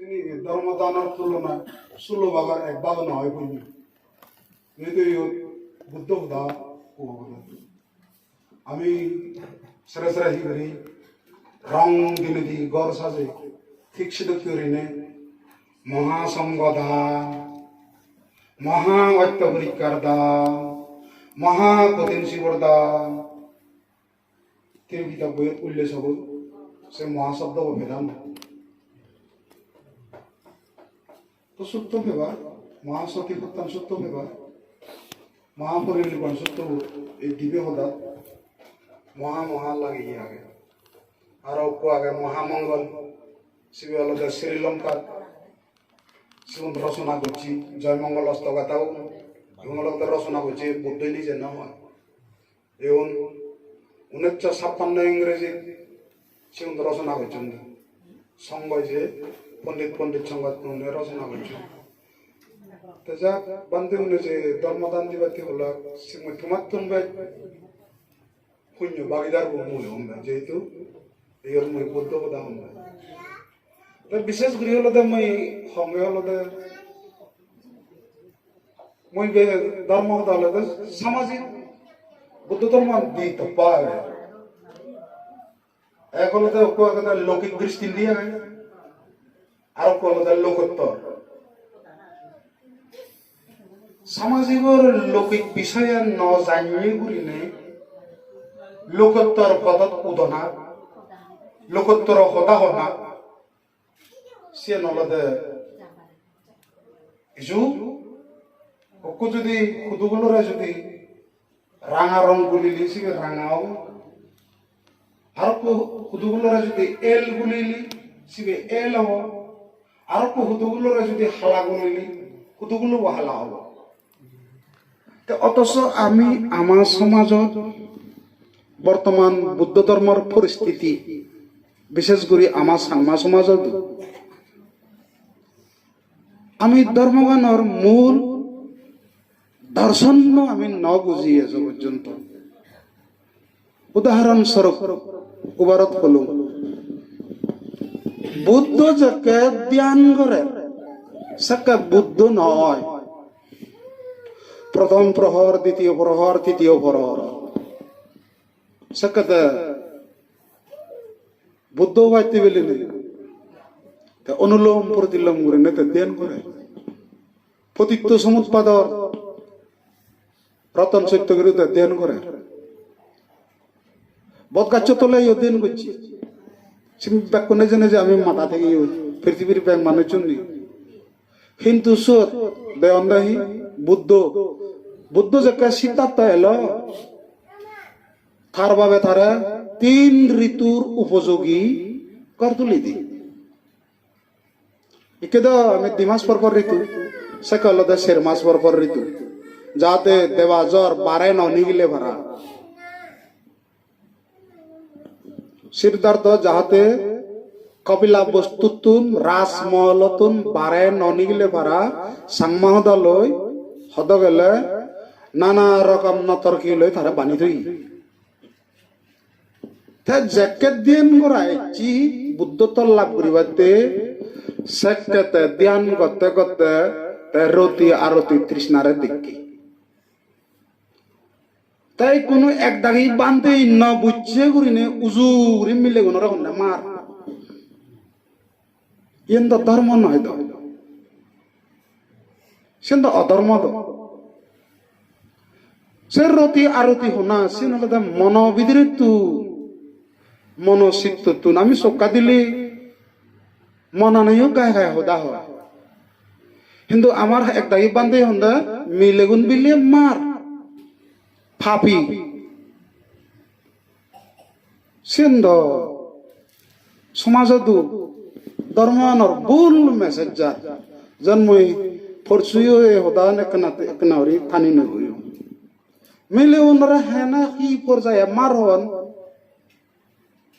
তিনি ধর্মদানের তুলনায় 16 ভাগের 1 ভাগ নহয় কইনি কিন্তু বুদ্ধ হুদা আমি সেরা সেরা হিগরি রং দিনে দি গর সাজে ঠিক সিদ্ধ করিনে মহাসংগদা মহা অত্য পরীক্ষার দা মহা কঠিন শিবর দা তিনি কিতাব বইয়ের উল্লেখ হব সে মহাশব্দ ভেদান তো সত্য ভেবা মহাসতী সত্যান সত্য ভেবা মহাপরিনির্বাণ সত্য এই দিবে হদা মহা লাগে আগে আর আগে মহামঙ্গল শিবে আলাদা শ্রীলঙ্কার শিবন রচনা করছি জয়মঙ্গল অস্তগাতাও এগুলো রচনা করছি বুদ্ধই নিজে না হয় এবং 1956 ইংরেজি শিবন রচনা করছেন সঙ্গ যে পণ্ডিত সংঘ রচনা করছেন তো যা বান্ধে যে ধর্মদান দিবাতি হল তোমার তুনবাই শূন্য বাগিদার মূল হম্বা যেহেতু এই মই বুদ্ধ কথা হম্বা বিশেষ করে হলতে মই সঙ্গে হলতে মই ধর্ম কথা হলতে সামাজিক বুদ্ধ ধর্ম দি তপ্পা এক হলতে লৌকিক দৃষ্টি দিয়ে আর হলতে লোকোত্তর সামাজিক লৌকিক বিষয়ে ন জানিয়ে ঘুরিনে লোকোত্তর পদত উদনা লোকোত্তর হতা হনা সে নলদে ইজু ওকু যদি খুদুগুলোরা যদি রাঙা রং গুলিলি সে রাঙাও আর খুদুগুলোরা যদি এল গুলিলি সে এল হব আর খুদুগুলোরা যদি হালা গুলিলি খুদুগুলো হালা হব অথচ আমি আমার সমাজত বর্তমান বুদ্ধ ধর্মের পরিস্থিতি বিশেষ করে আমার সাংমা সমাজত আমি ধর্মগানের মূল দর্শন আমি ন বুঝি আজ পর্যন্ত উদাহরণস্বরূপ উবারত হল বুদ্ধ যাকে ধ্যান করে সাকে বুদ্ধ নয় প্রথম প্রহর দ্বিতীয় প্রহর তৃতীয় প্রহর সাকে বুদ্ধ বাইতে বেলে অনুলোম প্রতিলোম করে নেতে ধ্যান করে পতিত্ব সমুৎপাদর রতন সত্যগুরু ধ্যান করে বদগাছ তলে ধ্যান করছি ব্যাগ কোনে জানে যে আমি মাথা থেকে পৃথিবীর ব্যাগ মানুষ জন্যই কিন্তু সোর দেওয়ান্দাহি বুদ্ধ যে সিদ্ধার্থ এলো তার ভাবে তারা 3 ঋতুর উপযোগী কর তুলি দি একে আমি 2 মাস পর ঋতু সে কল 4 মাস পর ঋতু যাতে দেবা জ্বর বারে নিগিলে ভরা সিদ্ধার্থ যাহাতে কপিলা বস্তুতুন রাসমহলতুন বারে নিগিলে ভরা সাংমাহদা লই হদ গেলে নানা রকম নতর্কি লই তারা বানি থই জ্যাকেট ধ্যান করাইছি বুদ্ধত্ব লাভ করিবাতে সেকেতে ধ্যান করতে করতে রতি আরতি তৃষ্ণারে দেখি তাই কোনো এক দাগি বান্ধে ন বুঝছে করিনে উজুরি মিলে কোনো রকম না মার ইন তো ধর্ম নয় তো সে তো অধর্ম তো সে রতি আরতি হোনা সে নলে মনোবিধির তু মনসিদ্ধ তুন আমি সক্কা দিলে মনা নেই গায়ে গায়ে হদা হয় কিন্তু আমার এক দাগি বান্ধে হন্দা মিলেগুন বিলে মার ফাপি সিন্ধ সমাজত ধর্মানোর ভুল মেসেজ যা জন্মই ফরসুইও হদা একনারি থানি নইও মিলে ওনারা হেনা কি পর্যায়ে মার হন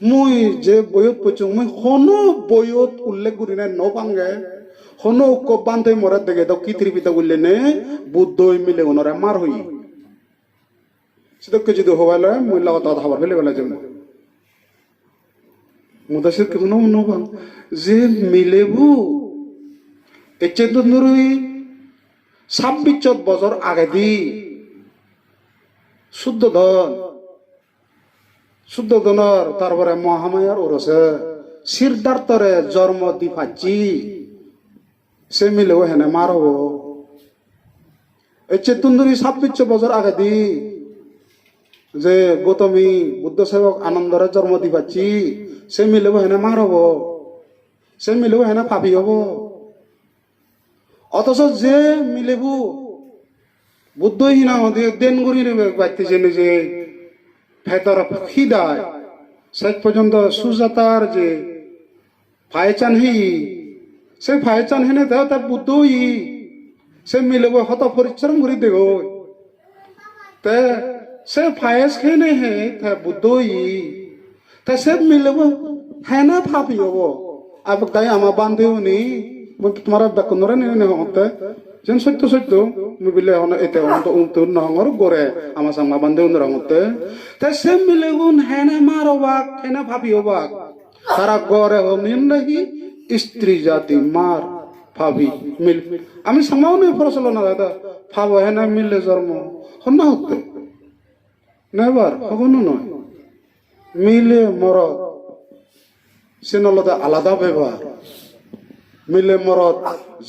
মই যে বয়ত পচুং মই হনো বয়ত উল্লেখ করি না নপাঙ্গে হনো বান্ধে মরে দেখে তো কি ত্রিপিতা বললে নে বুদ্ধই মিলে ওনারা মার হই সেটাকে যদি হবাইলে মই লগত খাবার ফেলে বেলা যাবো মুদাসির কেমন নবাং যে মিলেবু এচে তুন্দুরি 26 বছর আগে দি শুদ্ধধনের তারপরে মহামায়ার ওরসে সিদ্ধার্থরে জন্ম দি পাচ্ছি সে মিলেও হেনে মারব এচে তুন্দুরি 26 বছর আগে দি যে গৌতমী বুদ্ধ সেবক আনন্দরে জন্ম দি পাচ্ছি সে মিলেও হেনে মারব সে মিলেও হেনে ভাবি হব অথচ যে মিলেবু বুদ্ধহীনা দেন গুড়ি নেবে পাইতেছে নিজে ভেতর খিদায় শেষ পর্যন্ত সুজাতার যে ফায়চান হি সে ফায়চান হেনে দেহ তার বুদ্ধই সে মিলেব হত পরিশ্রম করে দেব তে সে ফায়েস খেনে হে তা বুদ্ধই তা সে মিলেব হ্যাঁ না ভাবি হব আব তাই আমার বান্ধেও নেই তোমার বেকনরে নিয়ে হতে যেন সত্য মুই বিলে এতে উমতুর নহর গড়ে আমার সাংমা বান্ধেও রঙতে তাই সে মিলে গুণ হেনে মার অবাক হেনে ভাবি অবাক তারা গড়ে হনিন নাকি স্ত্রী জাতি মার ভাবি মিল আমি সামাও নেই ফরসল না দাদা ভাবো হেনে মিলে জন্ম হন না হতে নেবার কখনো নয় মিলে মরদ সে নলতে আলাদা ব্যবহার মিলে মরদ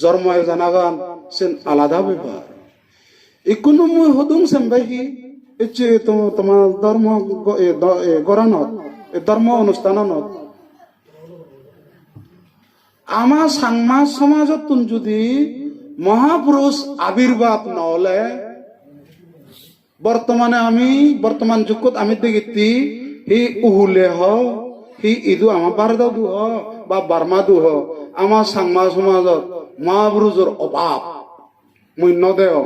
জন্ম জানাগান সেন আলাদা ব্যাপার একুনো মই হদুম সেমবাহি এচে তোমার ধর্ম গরানত ধর্ম অনুষ্ঠানত আমার সাংমা সমাজত যদি মহাপুরুষ আবির্ভাব নহলে বর্তমান যুগত আমি দেখিতি হি উহুলে হ হি ইদু আমার বারদা দু হ বা বার্মা দু হ আমার সাংমা সমাজত মহাপুরুষের অভাব মুই নদেও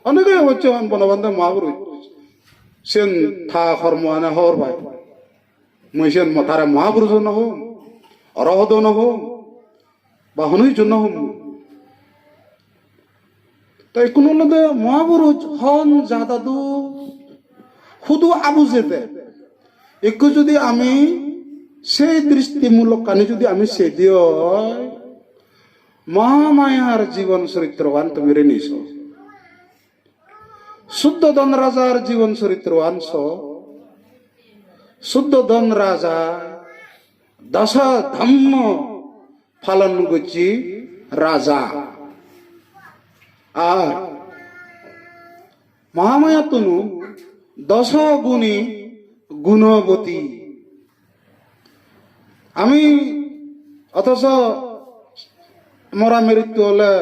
অনেকে হচ্ছে বনবন্ধে মহাপুরুষ সেন থা কর্ম আনে হর ভাই মুই সেন তারে মহাপুরুষ নহম অরহদ নহম বা হনুই নহম তাই কোনো লোকে মহাপুরুষ হন যাদাদু শুধু আবু যেতে একটু যদি আমি সেই দৃষ্টিমূলক কানে যদি আমি সে দিও মহামায়ার জীবন চরিত্রবান তুমি রে নিছ শুদ্ধধন রাজার জীবন চরিত্রবান শুদ্ধধন রাজা দশ ধম্ম পালন করছি রাজা আর মহামায়া তনু 10 গুণী গুণবতী আমি অথচ মরা মৃত্যু হলে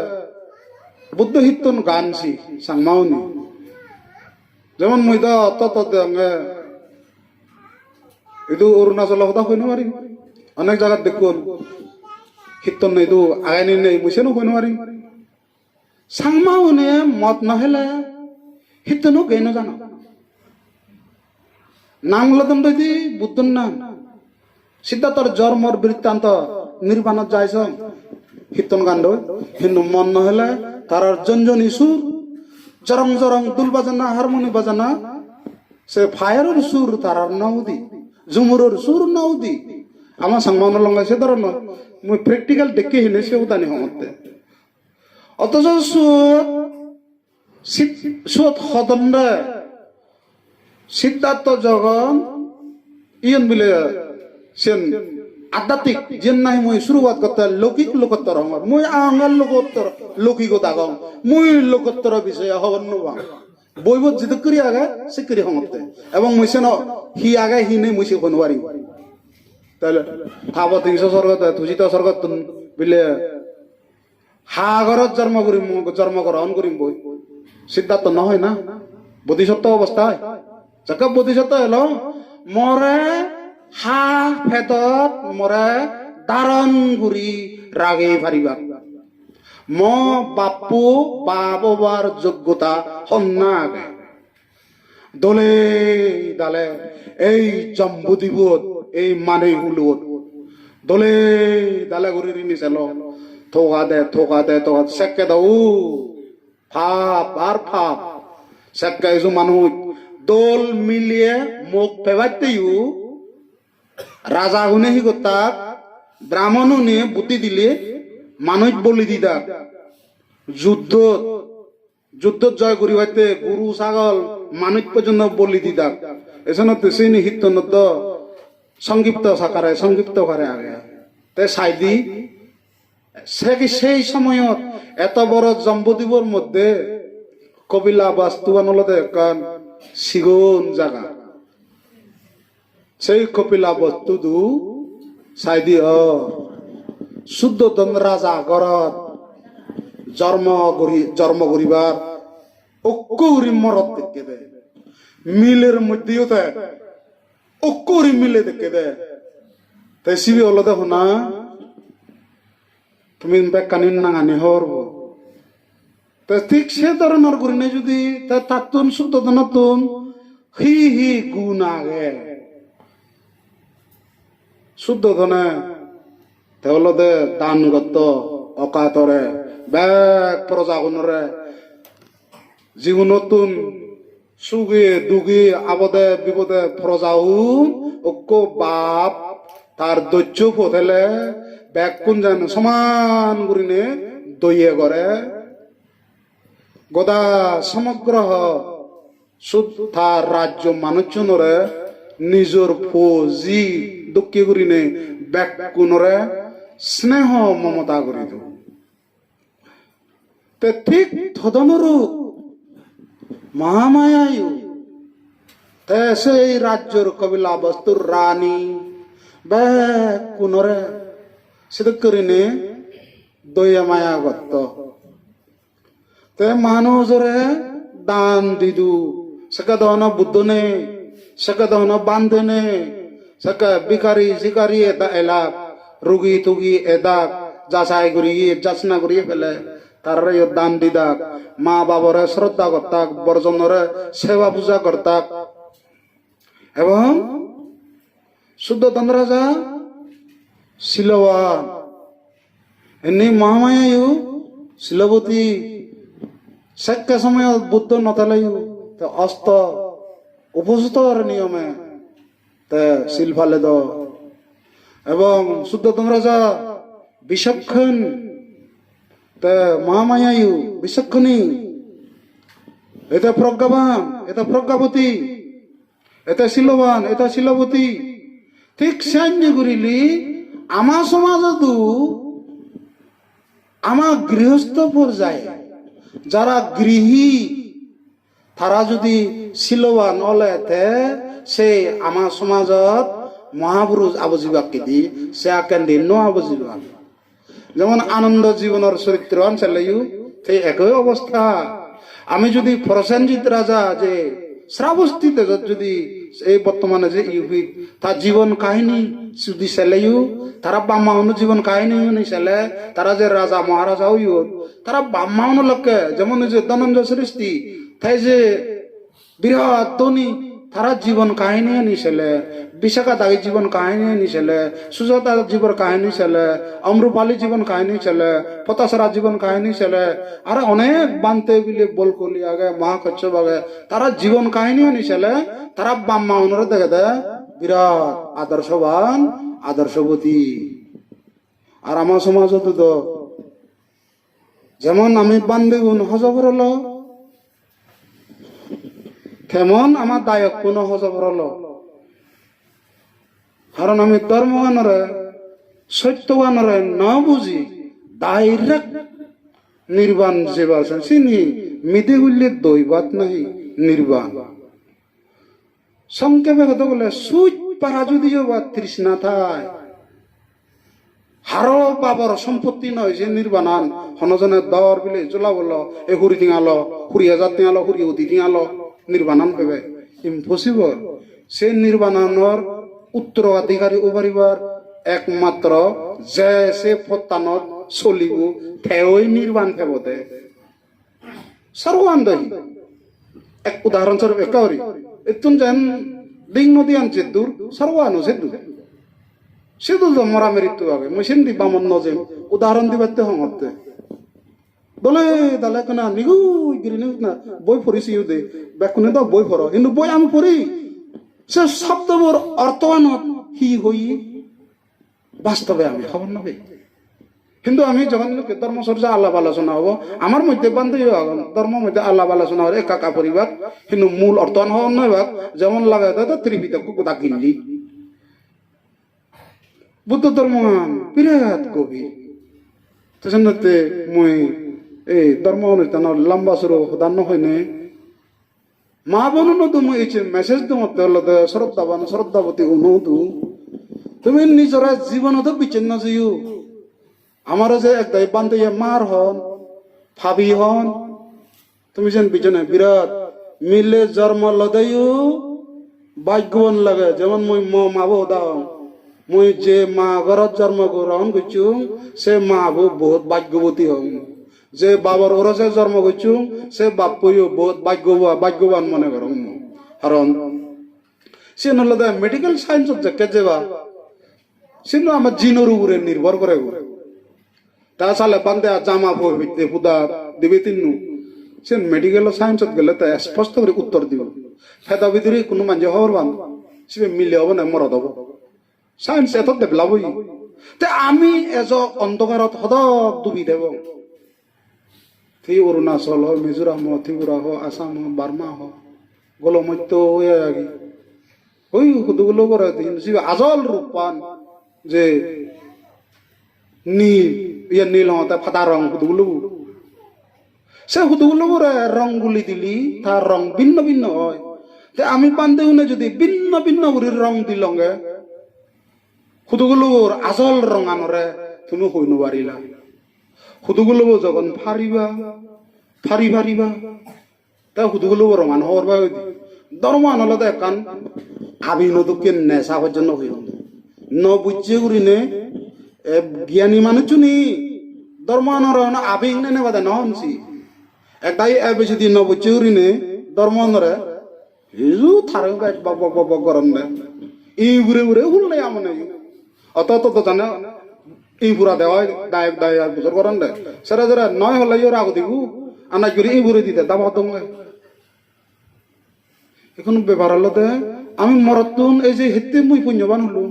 বুদ্ধ হিতন গানছি সাংমাউনি যেমন মুই তো অত ಇದು অরুণাচল কথা কই নোৱাৰি অনেক জায়গাত দেখুন কীর্তন এইটো আগাই নেই মুছেনো কই নোৱাৰি সাংমাউনে মত নহলে কীর্তনো গৈ নজানো নাম লদন দি বুদ্ধর নাম সিদ্ধার্থর জন্মর বৃত্তান্ত নির্বাণত যাইছ কীর্তন গান কিন্তু মন নহলে তার জঞ্জনী সুর জরং জরং দুল বাজানা হারমোনি বাজানা সে ফায়ারের সুর তার নাউদি ঝুমুরের সুর নাউদি আমার সাংমান লঙ্গাইছে ধরন মুই প্র্যাকটিক্যাল দেখে হিনে সেও দানি হমতে অথচ সুত হদন্ডে সিদ্ধার্থ জগন ইয়ন বিলে সেন আধ্যাত্মিক যেন নাই মই শুরুয়াত করতে লৌকিক লোকোত্তর হমর মই আঙ্গাল লোকোত্তর লৌকিকতা গম মই লোকোত্তর বিষয়ে হবন নবা বইবত যেতে করি আগে সে করি হমতে এবং মই সেন হি আগে হি নেই মই সে হনওয়ারি তাহলে থাব 300 স্বর্গত তুজিত স্বর্গত বিলে হাগরত জন্মগ্রহণ করিম বই সিদ্ধার্থ নহয় না বোধিসত্ত্ব অবস্থায় যাকে বোধিসত্ত্ব এলো মরে হা ফেদত মরে দারণ গুড়ি রাগে ফারিবা ম বাপু বাবার যোগ্যতা হন্না আগে দলে দালে এই জম্বুদ্বীপত এই মানে হুলুত দলে দালে ঘুরি নিছিল থোকা দে সেকে দাও ফাপ আর ফাপ সেকে এসো মানুষ দোল মিলিয়ে মুখ ফেবাইতেও রাজা হুনে হি গোটা ব্রাহ্মণ হুনে বুদ্ধি দিলে মানুষ বলি দিদা যুদ্ধ যুদ্ধ জয় করি হইতে গরু ছাগল মানুষ পর্যন্ত বলি দিদা এজন্য সেই নিহিত নদ্য সংক্ষিপ্ত সাকারে সংক্ষিপ্ত করে আগে তে সাইদি সেই সময়ত এত বড় জম্বুদ্বীপের মধ্যে কবিলা বাস্তুবানলতে কান সিগুন জায়গা সেই কপিলা বস্তু দু সাইদি শুদ্ধতন রাজা গরত জন্ম করিবার অকুরি মরত দেখে দে মিলের মধ্যেও তে অকুরি মিলে দেখে দে তাই সিবি হলো দেখো না তুমি বেকানি নাঙানি হরব ঠিক সে ধরনের করি না যদি তাতুন শুদ্ধতন হি হি গুণ আগে শুদ্ধ ধনে তেওলদে দানগত অকাতরে ব্যাগ প্রজাগণরে জীবনতুন সুগি দুগি আবদে বিপদে প্রজাউন অক্ক বাপ তার দৈর্য ফেলে ব্যাগ কোন যেন সমান করিনে দইয়ে করে গদা সমগ্র তার রাজ্য মানুষজনরে নিজর ফৌজি দুঃখী করিনে ব্যাকুণরে স্নেহ মমতা করি দু ঠিক তদনুরূপ মহামায়ায়ু তে সেই রাজ্যর কবিলা বস্তুর রানী ব্যাকুণরে সেটা করিনে দয়া মায়া গত্ত তে মানুষরে দান দিদু সেকা দহন বুদ্ধ নে সেকা দহন বান্ধে নে সেকা ভিখারি শিকারি এলাক রুগী তুগি এদাক যাচাই করি যাচনা করি ফেলে তার দান দিদাক মা বাবরে শ্রদ্ধা করতাক বর্জনরে সেবা পূজা করতাক এবং শুদ্ধতন রাজা শিলবান এমনি মহামায়ায়ু শিলবতী সেকা সময় বুদ্ধ নতালায়ু অস্ত উপস্থিতর নিয়মে তে শিলফালে দ এবং শুদ্ধতম রাজা বিচক্ষণ তে মহামায়ায়ু বিচক্ষণী এটা প্রজ্ঞাবান এটা প্রজ্ঞাবতী এটা শিলবান এটা শিলবতী ঠিক সাহায্য করিলি আমার সমাজতো আমার গৃহস্থ পর্যায়ে যারা গৃহী তারা যদি শিলবান হলেতে সে আমার সমাজত মহাপুরুষ আবজিবাকে দি সে আকেন্দি ন আবজিবাক যেমন আনন্দ জীবনের চরিত্র আনসালাইও সেই একই অবস্থা আমি যদি প্রসেনজিৎ রাজা যে শ্রাবস্তিতে যদি এই বর্তমানে যে ইউপি তার জীবন কাহিনী যদি সেলাইও তারা বাম্মাউন জীবন কাহিনী নি সেলে তারা যে রাজা মহারাজা হইও তারা বাম্মাউন লোককে যেমন যে ধনঞ্জয় সৃষ্টি তাই যে বৃহৎ ধনী তারা জীবন কাহিনী নিছেলে বিশাখা দাগী জীবন কাহিনী নিছেলে সুজাতা জীবন কাহিনী ছেলে অমরুপালী জীবন কাহিনী ছেলে পতাসরা জীবন কাহিনী ছেলে আর অনেক বানতে বিলে বল কলি আগে মহাকচ্ছপ আগে তারা জীবন কাহিনী নিছেলে তারা বাম্মা অনুরে দেখে দে বিরাট আদর্শবান আদর্শবতী আর আমার সমাজত তো যেমন আমি বান্দিগুন হজবরল তেমন আমার দায়ক কোনো হজবরল কারণ আমি ধর্মগানরে সত্যগানরে না বুঝি ডাইরেক্ট নির্বাণ যেবা চিনি মিদে গুললে দৈবাত নাই নির্বাণ সংক্ষেপে কথা বলে সুচ পারা যদিও বা তৃষ্ণা থায় হারো বাবার সম্পত্তি নয় যে নির্বাণান হনজনে দর বিলে জোলা বলল এ হুড়ি টিঙালো 20,000 টিঙালো 40 টিঙালো নির্বাণান পেবে ইম্পসিবল সে নির্বাণানোর উত্তরাধিকারী উপারিবার একমাত্র যে সে ফতানত চলিব তেই নির্বাণ পেবতে সর্বান্ধী এক উদাহরণস্বরূপ একাউরি এতুন যেন ডিং নদী আনছে দূর সর্বানো সে দূর সেতু মরা মৃত্যু আগে মই সেন্দি বামন নজে উদাহরণ দিবাতে হমতে বলে দালে কেনা নিগু গিরি না বই পড়িছি দে বেকুনে তো বই পড়ো কিন্তু বই আমি পড়ি সে শব্দর অর্থবানত হি হই বাস্তবে আমি খবর নবে কিন্তু আমি যখন ধর্ম চর্চা আলাপ আলোচনা হবো আমার মধ্যে বান্ধব ধর্ম মধ্যে আলাপ আলোচনা হলে একা পরিবার কিন্তু মূল অর্থ হওয়ার নয় ভাগ যেমন লাগে ত্রিপিটক কোথা কিনলি বুদ্ধ ধর্ম বিরাট গভীর তজন্যতে মই এই ধর্ম অনুষ্ঠান লম্বা সরু হদান্ন হয়নি মা বোন তুমি এই মেসেজ তোমাতে হলো শ্রদ্ধাবান শ্রদ্ধাবতী অনুদু তুমি নিজের জীবনত বিচ্ছিন্ন যেও আমারও যে একদাই বান্ধে মার হন ভাবি হন তুমি যেন বিছনে বিরাট মিলে জন্ম লদাইও ভাগ্যবান লাগে যেমন মই মাবো দাও মই যে মা ঘরত জন্ম গ্রহণ করছু সে মা বহুত ভাগ্যবতী হন যে বাবার ওরসে জন্ম করছু সে বাপ্পইও বহুত ভাগ্যবান মনে করো কারণ সে নলদা মেডিকেল সায়েন্স যাকে যেবা সে আমার জিনের উপরে নির্ভর করে তা সালে বান্ধে জামা পড়তে পুদা দিবে তিন্নু সে মেডিকেল সায়েন্সত গেলে তা স্পষ্ট করে উত্তর দিব ফেদা ভিতরে কোনো মানুষ হওয়ার বান সে মিলে হব না মরদ হব সায়েন্স এত ডেভেলপ হই তে আমি এজ অন্ধকারত সদক ডুবি দেব অরুণাচল হোক মিজোরাম হোক ত্রিপুরা হোক আসাম হোক বার্মা হোক গোলমত্য হয়ে আগে ওই সুদগুলো করে দিন আজল রূপ পান যে নীল ইয়ে নীল হতে ফাটা রং সুদগুলো সে সুদগুলো রং গুলি দিলি তার রং ভিন্ন ভিন্ন হয় তে আমি পান্তে উনি যদি ভিন্ন ভিন্ন করে রং দিলঙ্গে সুদগুলোর আসল রং আনরে তুমি হইন পারিলা সুদগুলো যখন ফারিবা তা সুদগুলো রঙান হওয়ার বা দরমান হলো দেখান আবি নদুকে নেশা পর্যন্ত হইল ন বুঝছে করিনে জ্ঞানী মানুষ নি দরমানর আবেগ নেনে বাদে নহনছি একটাই বেশি দিন ন বুঝছে করিনে দরমানরে হিজু থারে বক গরম দে ই ঘুরে হুললে আমনে অত জানে ই বুড়া দেওয়া দায় বছর করেন দে সেটা যারা নয় হলে ইয়ে রাগ দিব আনা করে ই বুড়ে দিতে দাম হতো এখন ব্যাপার হলো দে আমি মরতুন এই যে হেতে মুই পুণ্যবান হলো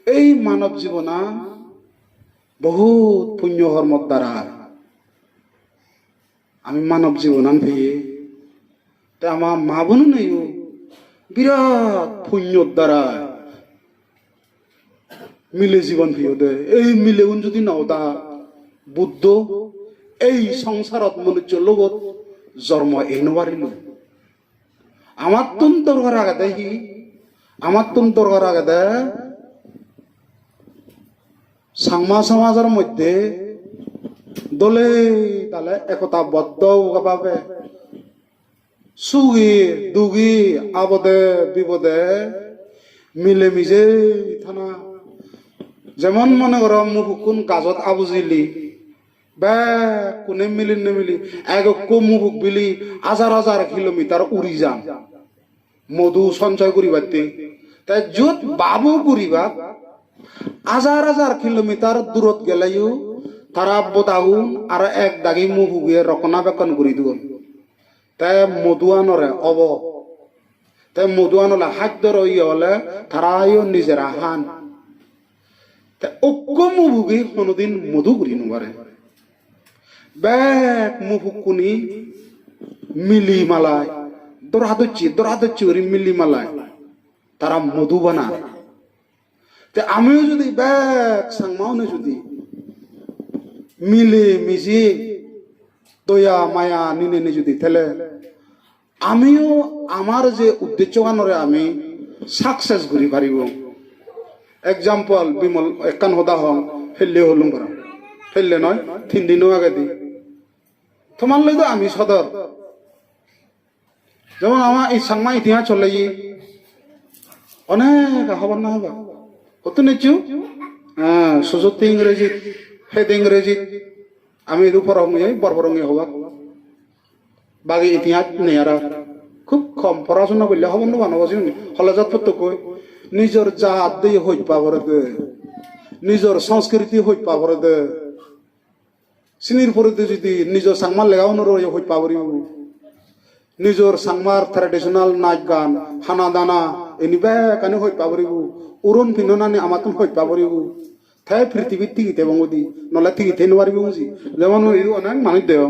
এই মানব জীবনা বহুত পুণ্য কর্মর দ্বারা আমি মানব জীবনান পেয়ে তা আমার মা বোন নেই বিরাট পুণ্যর দ্বারা মিলে জীবন ভিও দে এই মিলে যদি নাও দা বুদ্ধ এই সংসারত মনুষ্য লগত জন্ম এনে পারিল আমার তুন দরকার আগে দেখি আমার তুন দরকার আগে দে সাংমা সমাজের মধ্যে দলে তালে একতা বদ্ধ ভাবে সুগি দুগি আবদে বিপদে মিলে মিজে থানা যেমন মনে করো মুখ কোন গাছত আবুজিলি বে কোনে মিলি নেমিলি এক মুখ বিলি হাজার কিলোমিটার উড়ি যান মধু সঞ্চয় করিবাতে তাই যত বাবু করিবা হাজার কিলোমিটার দূরত গেলেও তারা বোতাগুন আর এক দাগি মুখ গিয়ে রকনা বেকন করি দিব তাই মধুয়ানরে অব তাই মধুয়ানলে খাদ্যর ইয়ে হলে তারাও নিজেরা হান ঐক্য মুভুগি কোনোদিন মধু করি নবারে ব্যাগ মুভুকুনি মিলি মালায় দরাদচ্ছি করি মিলি মালায় তারা মধু বানায় আমিও যদি ব্যাগ সাংমাওনে যদি মিলে মিশি দয়া মায়া নিনে যদি থেলে আমিও আমার যে উদ্দেশ্য গানরে আমি সাকসেস করি পারিব এক্সাম্পল বিমল একান হদা হন হেললে হলুম করা হেললে নয় 3 দিনও আগে দি তোমার লই তো আমি সদর যেমন আমার এই সাংমা ইতিহাস চলে অনেক হবার না হবা কত নিচ্ছু সুযোগ ইংরেজি হেদ ইংরেজি আমি উপর বরবরঙ্গি হবা বাকি ইতিহাস নেই আর খুব কম পড়াশোনা করলে হব না বানাবো হলজাত কই নিজের জাত দিয়ে হই পাবরে দে নিজের সংস্কৃতি হই পাবরে দে সিনির পরে যদি নিজের সাংমার লেগানো রয়ে হই পাবরিব নিজের সাংমার ট্রেডিশনাল নাচ গান খানা দানা এনিবে কানে হই পাবরিব উরন পিননানি আমাতুন হই পাবরিব তাই পৃথিবীর টিকিতে বঙ্গদি নলে টিকিতে নোয়ারিবি বুঝি যেমন ওই অনেক মানুষ দেও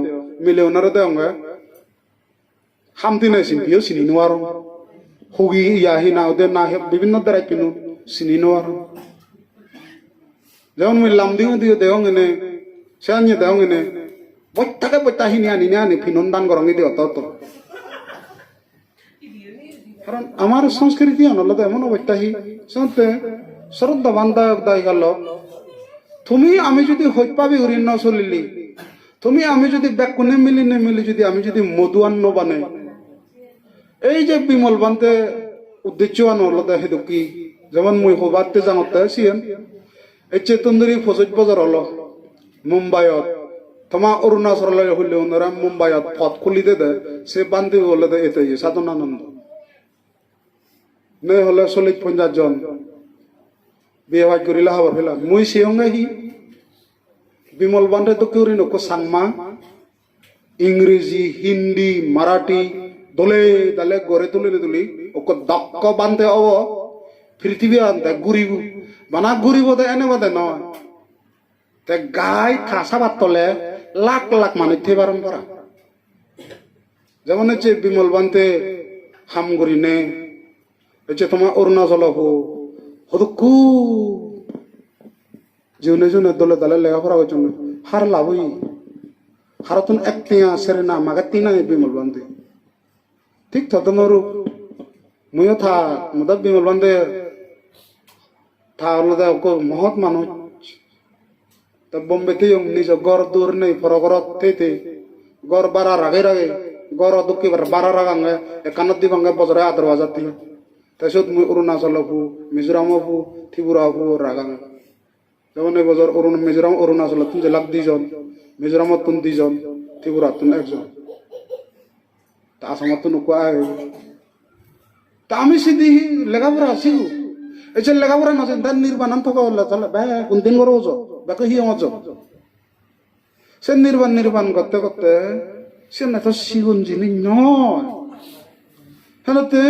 মিলে ওনারা দেও হামতি নাই সিম্পিও চিনি নোয়ারো হুগি ইয়াহি না ওদের না বিভিন্ন দ্বারা কিনো চিনি নোয়ারো যেমন মই লামদিও দিও দেও এনে সে আনিয়ে দেও এনে বৈঠাকে বৈঠাহিনী আনি আনি ফিনন দান গরঙ্গি দিও তত কারণ আমার সংস্কৃতি আনলো এমন অবৈঠাহি শুনতে শ্রদ্ধা বান্ধা দায় গেল তুমি আমি যদি হইপাবি উড়ি ন চলিলি তুমি আমি যদি ব্যাকুনে মিলি যদি আমি যদি মধুয়ান্ন বানে এই যে বিমল বানতে উদ্দেশ্য আনলো সেইটো কি যেমন মই হবাতে জাঙতে সিয়েন এই চেতনদুরি ফসজ বজার হলো মুম্বাইত তোমার অরুণাচল হইলে ওনারা মুম্বাইত পথ খুলি দে সে বান্ধি বলে দে এতে সাধনানন্দ নে হলে 40-50 জন বিয়ে বাজ করিলা হবার ফেলা মুই সিয়ঙ্গাহি বিমল বান্ধে তো কেউ নকো সাংমা ইংরেজি হিন্দি মারাঠি দলে দালে গড়ে তুলি ওকে দক্ষ বান্ধে অব পৃথিবী আনতে ঘুরিব বানা ঘুরিব দে এনে বাদে নয় তে গাই খাসাবার তলে লাখ লাখ মানুষ থেবারণ করা যেমন হচ্ছে বিমল বান্ধে হামগুড়ি নে হচ্ছে তোমার অরুণাচল হদুকু জীবনে জনে দলে দলে লেখাপড়া হয়েছে হার লাভই হারতন এক তিয়া সেরে না মাগে তিনা বিমল বান্ধে ঠিক তদমর ময়ও থা মুদা বিমল বান্ধে থা হলো মহৎ মানুষ তা বোম্বেতে নিজ গড় দূর নেই ফরগরত তেতে গড় বারা রাগে গড় দুঃখী বারা রাগাঙ্গে একানত দিবাঙ্গে বজরে আদর বাজার দিয়ে তাৰপিছত মই অৰুণাচল হবো মিজোৰাম হবো ত্ৰিপুৰা হবো ৰাগাঙে যেমন এই বছর মিজোরাম অরুণাচলত 2 জন মিজোরামত 2 জন ত্রিপুরাত 1 জন তা আসামত নোকোৱা তা আমি সিদ্ধি লেখাপড়া আছি এই যে লেখাপড়া নাচেন তার নির্বাণন থকা হলে তাহলে বে কোনদিন করে ওজ বেকে হি অজ সে নির্বাণ করতে করতে সে না তো সিগুন জিনিস নয় হেনতে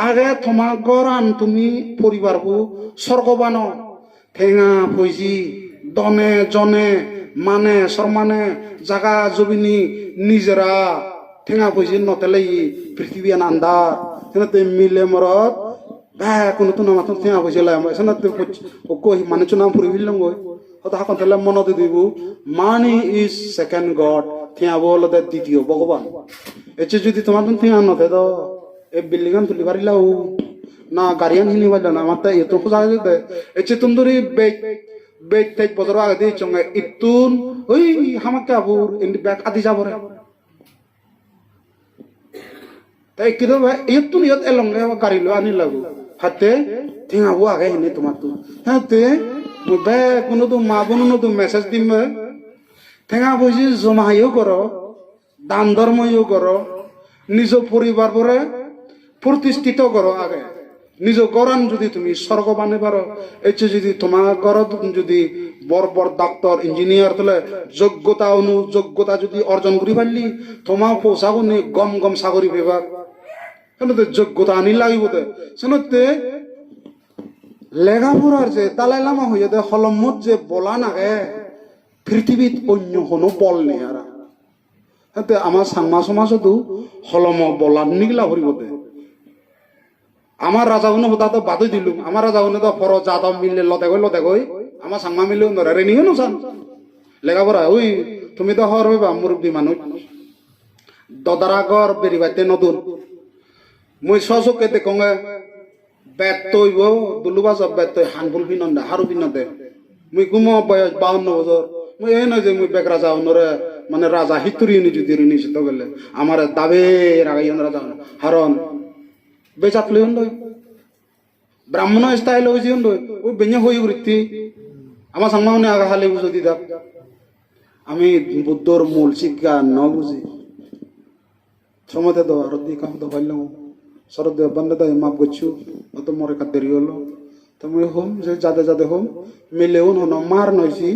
আগে তোমার গরান তুমি পরিবারকু স্বর্গবান ঠেঙা ফৈজি দনে জনে মানে সরমানে জাগা জবিনি নিজেরা ঠেঙা ফৈজি নতেলে পৃথিবী আন্দার হেনতে মিলে মরত বে কোনো তো নামাত ঠেঙা ফৈজি লাই হেনতে কই মানে চুনাম ফুরি বিলং গই হতা হাকন তেলে মনত দিব মানি ইজ সেকেন্ড গড ঠেঙা বল দ্বিতীয় ভগবান এচে যদি তোমার ঠেঙা নতে তো এই বিল্ডিং তুলি পারিলাও না গাড়িয়ান হিনি বাজলো না আমার এত খোঁজা যেতে এচে তুন্দুরি বেগ তেজ বছর আগে দিয়ে চঙ্গে ইতুন ওই হামাকে আবুর ইন্দি ব্যাগ আদি যাব রে তাই কিদো ইতুন ইয়ত এলঙ্গে গাড়ি লো আনি লাগু হাতে ঠিঙাবো আগে হিনি তোমার তো হাতে বে কোনো তো মা বোনো তো মেসেজ দিমবে ঠেঙা বসি জমাইও করো দান ধর্মও করো নিজ পরিবার পরে প্রতিষ্ঠিত করো আগে নিজ গরান যদি তুমি স্বর্গ বানে পারো এসে যদি তোমার ঘর যদি বড় বড় ডাক্তার ইঞ্জিনিয়ার তাহলে যোগ্যতা যদি অর্জন করি পারলি তোমার পোশাকও নেই গম সাগরি বিভাগ সেনতে যোগ্যতা আনি লাগিব সেনতে লেখাপড়ার যে দালাই লামা হইয়া দে হলমত যে বলা নাগে পৃথিবীত অন্য কোনো বল নেই আর আমার সাংমা সমাজতো হলম বলার নিগলা ভরিব দে আমার রাজা উনি হতা তো বাদই দিলুম আমার রাজা উনি তো ফর যা তো মিললে লতে গই আমার সাংমা মিললে ধরে রে নিও নসান লেখাপড়া ওই তুমি তো হর হইবা মুরব্বী মানুষ দদারাগর বেরিবাইতে নতুন মই সচকে দেখোগে বেত তৈব দুলুবাজ বেত তৈ হানফুল বিনন্দে হারু বিনন্দে মই কুমো বয়স 52 বছর মই এই নয় যে মই বেক রাজা উনরে মানে রাজা হিতুরি নি যদি নিশ্চিত গেলে আমার দাবে রাগাই রাজা হারন বেচাতলে হই ব্রাহ্মণ স্টাইল হইছি ওই বেñe হই বৃত্তি আমার সামনে আগা হালে বুঝো দিদা আমি বুদ্ধর মূল শিক্ষা ন বুঝি সমতে তো আর দি কাম তো পাইলাম শরদ বন্ধ তো মাপ গচ্ছু তো মরে কা দেরি হলো তো মই হোম যে যাদে হোম মিলেউন হন মার নইছি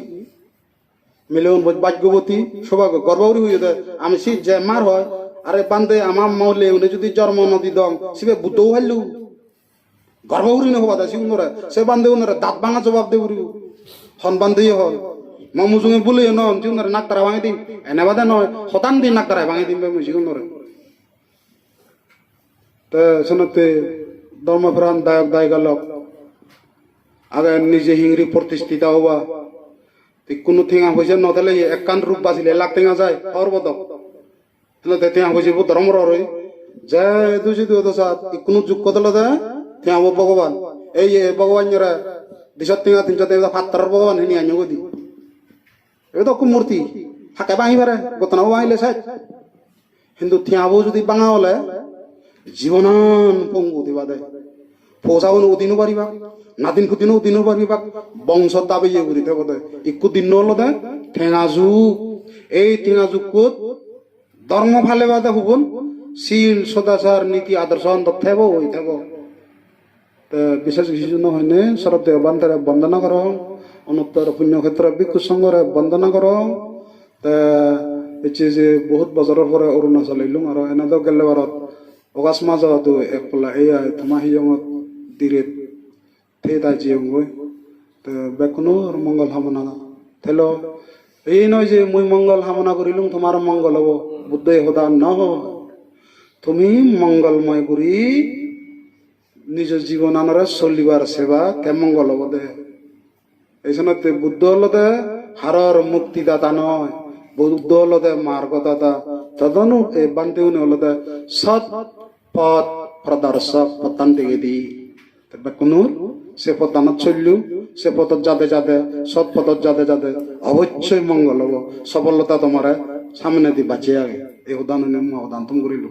মিলেউন ভাগ্যবতী সৌভাগ্য গর্ভবতী হয়ে যায় আমি সি যে মার হয় আরে বান্ধে আমার মৌলে উনি যদি জন্ম নদী দম সিবে বুদ্ধও হাইলু গর্ভবতী নহবা দা সে বান্ধে উনরে দাঁত ভাঙা জবাব দে উড়ি সন্মান দিয়ে হল মুজুঙে বলে নন জিউনারে নাক তারা ভাঙি দিম এনে বাদে নয় হতান দিন নাক তারা ভাঙি দিম মুজিগুনরে তে শোনতে ধর্মপ্রাণ দায়ক দায়িকালক আগে নিজে হিংরি প্রতিষ্ঠিত হবা কোনো ঠেঙা পয়সা নথালে একান রূপ বাঁচিলে লাখ ঠেঙা যায় সর্বতক তাহলে ঠেঙা পয়সা ধর্মর রই যে দুজি দুদশা কোনো যুগ কতলে দে ঠেঙা ভগবান এই ভগবান যারা দিশত ঠেঙা তিনশো ঠেঙা ফাত্তার ভগবান হিনি আনি গদি এ তো মূর্তি হাকে ভাঙি পারে গতনাও ভাঙিলে সাই কিন্তু ঠেঙাবো যদি ভাঙা হলে জীবনান পঙ্গু দিবা দেয় ফৌসাবন উদিনও পারিবা নাদিন কুদিনও উদিনও পারিবা বংশ দাবি ইয়ে করি থাকো দেয় একটু দিন হলো দেয় ঠেঙা যুগ এই ঠেঙা যুগ কুত ধর্ম ফালে বাদে হুবন শিল সদাচার নীতি আদর্শ অন্তর থাকব ওই থাকব বিশেষ কিছু জন্য হয়নি শরৎ দেবান্তরে বন্দনা কর অনুত্তর পুণ্যক্ষেত্র ভিক্ষু সংঘরে বন্দনা কর হচ্ছে যে বহুত বছরের পরে অরুণাচল এলুম আর এনাদ গেলে ভারত অগাছ মাজত এক পলা এই তোমা হিজঙত দিরে থে তাই জিয়ং গই বেকুনো মঙ্গল কামনা থেল এই নয় যে মুই মঙ্গল কামনা করিলুম তোমার মঙ্গল হব বুদ্ধই সদা নহয় তুমি মঙ্গলময় করি নিজ জীবন আনরে চলিবার সেবা কে মঙ্গল হব দে এই জন্য বুদ্ধ হল দে হারর মুক্তিদাতা নয় বুদ্ধ হল দে মার্গদাতা তদনু এই বান্তিউনি হল দে সৎ পথ প্রদর্শক পতান দিকে দি কোনো সে পতানত চললু সে পথত যাতে যাতে সৎ পথত যাতে যাতে অবশ্যই মঙ্গল হব সফলতা তোমার সামনে দি বাঁচিয়ে আগে এই উদাহরণে মু উদাহরণ করিল